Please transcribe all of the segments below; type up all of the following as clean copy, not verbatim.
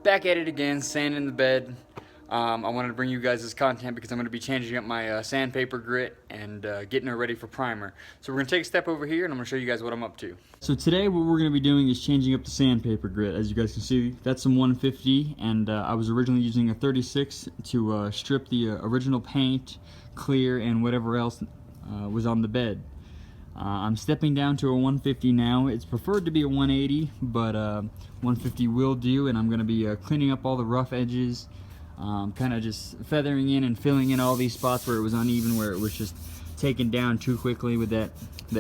Back at it again, sanding the bed. I wanted to bring you guys this content because I'm going to be changing up my sandpaper grit and getting it ready for primer. So we're going to take a step over here and I'm going to show you guys what I'm up to. So today what we're going to be doing is changing up the sandpaper grit. As you guys can see, that's some 150, and I was originally using a 36 to strip the original paint, clear, and whatever else was on the bed. I'm stepping down to a 150 now. It's preferred to be a 180, but 150 will do, and I'm going to be cleaning up all the rough edges, kind of just feathering in and filling in all these spots where it was uneven, where it was just taken down too quickly with that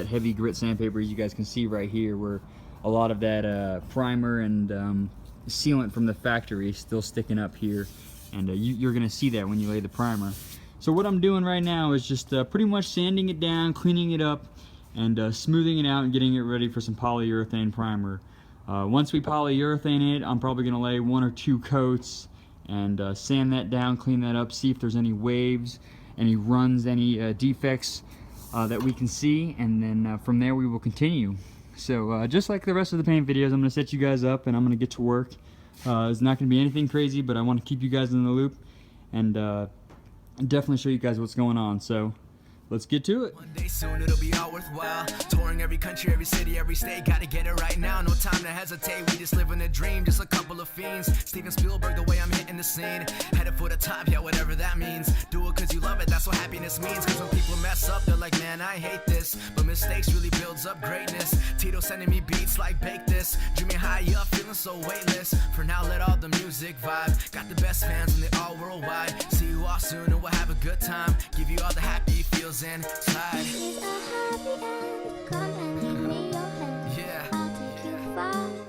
heavy grit sandpaper. As you guys can see right here, where a lot of that primer and sealant from the factory is still sticking up here, and you're going to see that when you lay the primer. So what I'm doing right now is just pretty much sanding it down, cleaning it up, and smoothing it out and getting it ready for some polyurethane primer. Once we polyurethane it, I'm probably going to lay 1 or 2 coats and sand that down, clean that up, see if there's any waves, any runs, any defects that we can see, and then from there we will continue. So just like the rest of the paint videos, I'm going to set you guys up and I'm going to get to work. It's not going to be anything crazy, but I want to keep you guys in the loop and definitely show you guys what's going on. So let's get to it. One day soon it'll be all worthwhile. Touring every country, every city, every state. Gotta get it right now, no time to hesitate. We just living a dream, just a couple of fiends. Steven Spielberg, the way I'm hitting the scene. Headed for the top, yeah, whatever that means. Do it cause you love it, that's what happiness means. Cause when people mess up, they're like, man, I hate this. But mistakes really builds up greatness. Tito sending me beats like bake this. Dreaming high up, feeling so weightless. For now, let all the music vibe. Got the best fans and they all worldwide. See you all soon and we'll have a good time. Give you all the happy feels inside.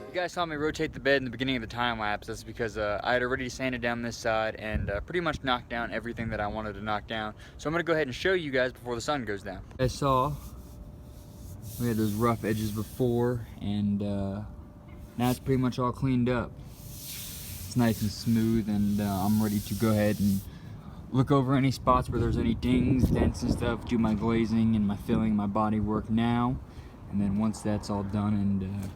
You guys saw me rotate the bed in the beginning of the time lapse. That's because I had already sanded down this side and pretty much knocked down everything that I wanted to knock down. So I'm going to go ahead and show you guys before the sun goes down. I saw we had those rough edges before, and now it's pretty much all cleaned up. It's nice and smooth, and I'm ready to go ahead and look over any spots where there's any dings, dents and stuff, do my glazing and my filling, my body work now, and then once that's all done and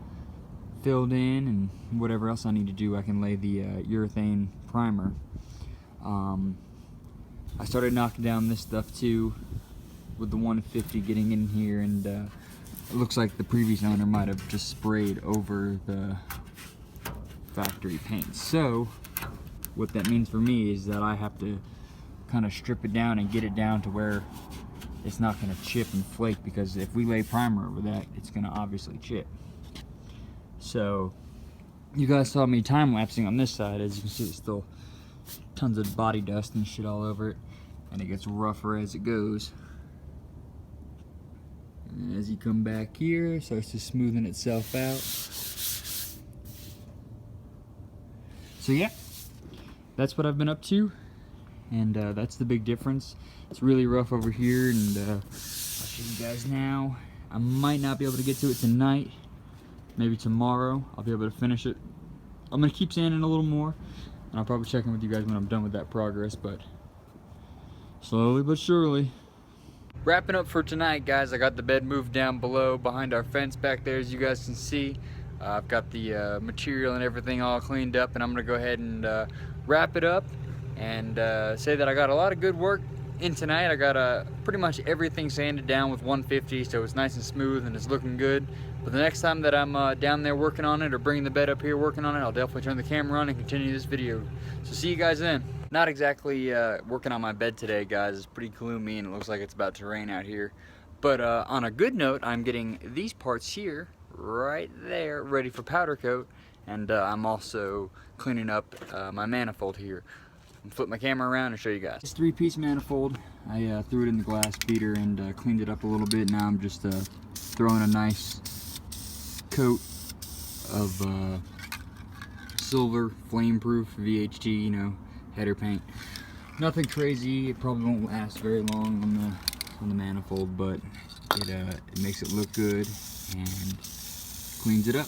filled in and whatever else I need to do, I can lay the urethane primer. I started knocking down this stuff too with the 150 getting in here, and it looks like the previous owner might have just sprayed over the factory paint. So what that means for me is that I have to kind of strip it down and get it down to where it's not going to chip and flake, because if we lay primer over that, it's going to obviously chip. So you guys saw me time lapsing on this side. As you can see, it's still tons of body dust and shit all over it, and it gets rougher as it goes. And as you come back here, it starts to smoothing itself out. So yeah, that's what I've been up to. And that's the big difference. It's really rough over here, and I'll show you guys now. I might not be able to get to it tonight. Maybe tomorrow I'll be able to finish it. I'm gonna keep sanding a little more, and I'll probably check in with you guys when I'm done with that progress, but slowly but surely. Wrapping up for tonight, guys. I got the bed moved down below behind our fence back there, as you guys can see. I've got the material and everything all cleaned up, and I'm gonna go ahead and wrap it up and say that I got a lot of good work in tonight. I got pretty much everything sanded down with 150, so it's nice and smooth and it's looking good. But the next time that I'm down there working on it, or bringing the bed up here working on it, I'll definitely turn the camera on and continue this video. So see you guys then. Not exactly working on my bed today, guys. It's pretty gloomy and it looks like it's about to rain out here. But on a good note, I'm getting these parts here, right there, ready for powder coat. And I'm also cleaning up my manifold here. I'm flip my camera around and show you guys. This 3-piece manifold, I threw it in the glass beater and cleaned it up a little bit. Now I'm just throwing a nice coat of silver flame-proof VHT, you know, header paint. Nothing crazy. It probably won't last very long on the manifold, but it makes it look good and cleans it up.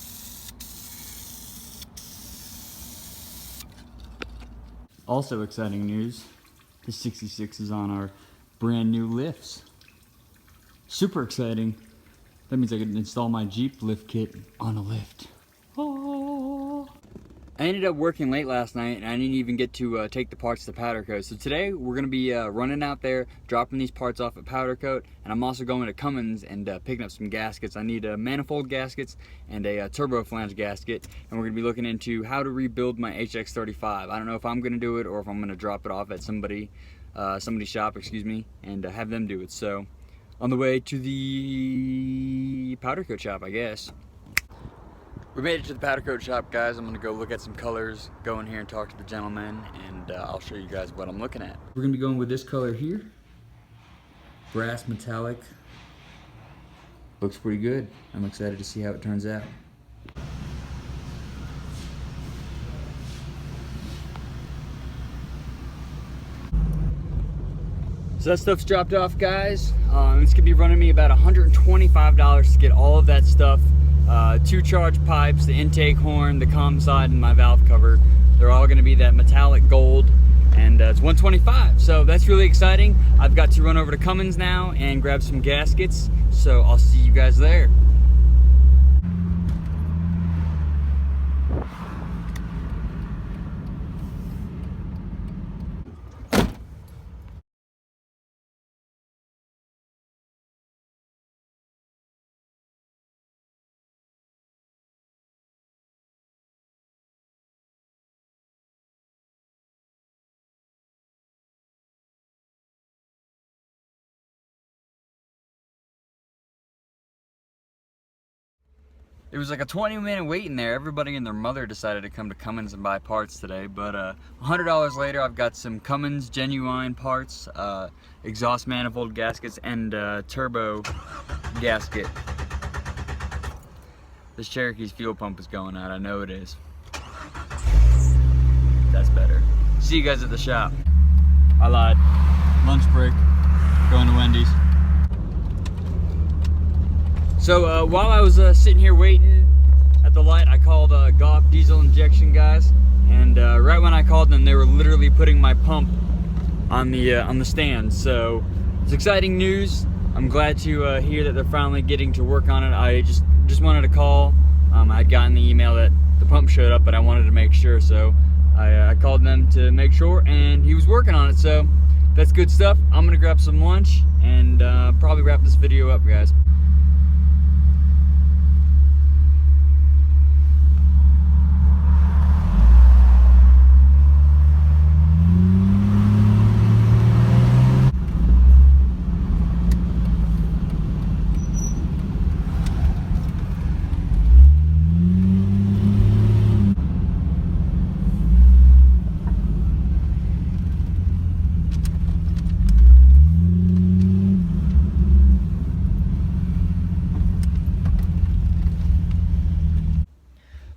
Also exciting news, the 66 is on our brand new lifts. Super exciting. That means I can install my Jeep lift kit on a lift. Oh. I ended up working late last night and I didn't even get to take the parts to powder coat. So today we're going to be running out there, dropping these parts off at powder coat, and I'm also going to Cummins and picking up some gaskets. I need manifold gaskets and a turbo flange gasket, and we're going to be looking into how to rebuild my HX35. I don't know if I'm going to do it or if I'm going to drop it off at somebody's shop, excuse me, and have them do it. So on the way to the powder coat shop, I guess. We made it to the powder coat shop, guys. I'm gonna go look at some colors, go in here and talk to the gentleman, and I'll show you guys what I'm looking at. We're gonna be going with this color here. Brass metallic. Looks pretty good. I'm excited to see how it turns out. So that stuff's dropped off, guys. It's gonna be running me about $125 to get all of that stuff. 2 charge pipes, the intake horn, the comm side, and my valve cover. They're all gonna be that metallic gold, and it's $125, so that's really exciting. I've got to run over to Cummins now and grab some gaskets, so I'll see you guys there. It was like a 20-minute wait in there. Everybody and their mother decided to come to Cummins and buy parts today, but $100 later, I've got some Cummins genuine parts, exhaust manifold gaskets, and turbo gasket. This Cherokee's fuel pump is going out, I know it is. That's better. See you guys at the shop. I lied. Lunch break, going to Wendy's. So while I was sitting here waiting at the light, I called Goff diesel injection guys, and right when I called them, they were literally putting my pump on the stand. So it's exciting news. I'm glad to hear that they're finally getting to work on it. I just wanted to call. I'd gotten the email that the pump showed up, but I wanted to make sure, so I called them to make sure, and he was working on it. So that's good stuff. I'm gonna grab some lunch and probably wrap this video up, guys.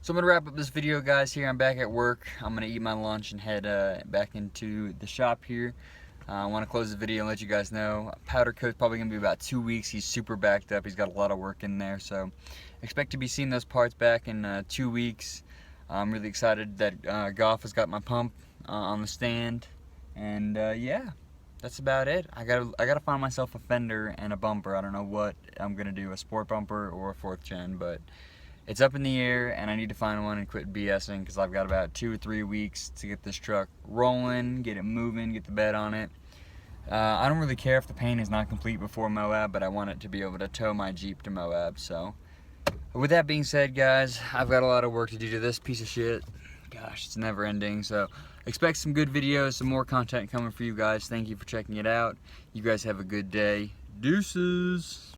So I'm gonna wrap up this video, guys. Here I'm back at work. I'm gonna eat my lunch and head back into the shop here. I want to close the video and let you guys know powder coat's probably gonna be about 2 weeks. He's super backed up. He's got a lot of work in there, so expect to be seeing those parts back in 2 weeks. I'm really excited that Goff has got my pump on the stand, and yeah, that's about it. I gotta find myself a fender and a bumper. I don't know what I'm gonna do, a sport bumper or a 4th gen, but it's up in the air, and I need to find one and quit BSing because I've got about 2 or 3 weeks to get this truck rolling, get it moving, get the bed on it. I don't really care if the paint is not complete before Moab, but I want it to be able to tow my Jeep to Moab. So with that being said, guys, I've got a lot of work to do to this piece of shit. Gosh, it's never ending. So expect some good videos, some more content coming for you guys. Thank you for checking it out. You guys have a good day. Deuces.